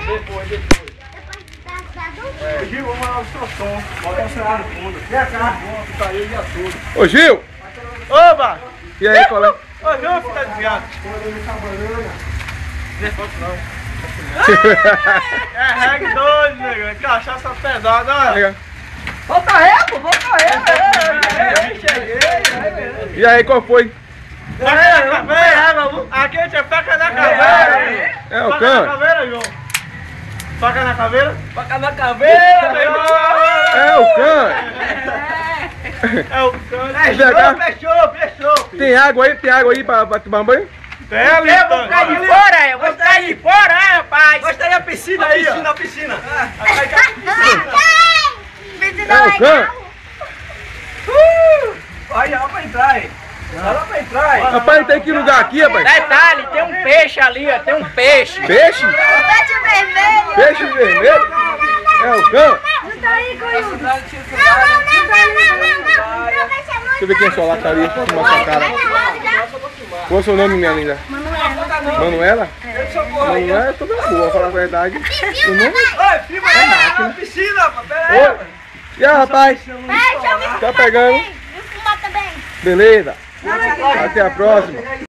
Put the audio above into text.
Depois. Gil, vamos lá o seu som. Bota um celular no fundo. Vem cá. Tá aí o dia todo. Ô, Gil! Oba! E aí, qual é? Ô, Gil, filho de gato. Não é foto, não. É reggae doido, negão. Cachaça pesada, olha. Volta ré, pô, volta ré. Cheguei. E aí, qual foi? Faca na caveira. Aqui a gente é faca na caveira. É o Faca na Cã? caveira, João. Faca na caveira. Faca na caveira, meu irmão. É o Cã? É o Cã. Fechou. Tem água aí pra tomar banho? Tem ali, Eu vou ficar de fora, eu vou ficar de fora, rapaz. Gostei da piscina aí, ó. Piscina. É o Cã? Aí, dá pra entrar aí. Dá pra entrar aí. Rapaz, tem que lugar aqui, rapaz. Detalhe, tem um peixe ali, ó, tem um peixe. Peixe? Peixe vermelho. Peixe vermelho? É o Cã? Não tá aí, Coiú. Não. Deixa eu ver quem é sua lataria com essa cara. Qual é o seu nome, minha linda? Manuela? Manuela, eu tô bem boa, falar a verdade. O nome? Oi, filma aí na piscina, pera aí. Oi. E aí, rapaz? Tá pegando? Vou fumar também. Beleza. Até a próxima.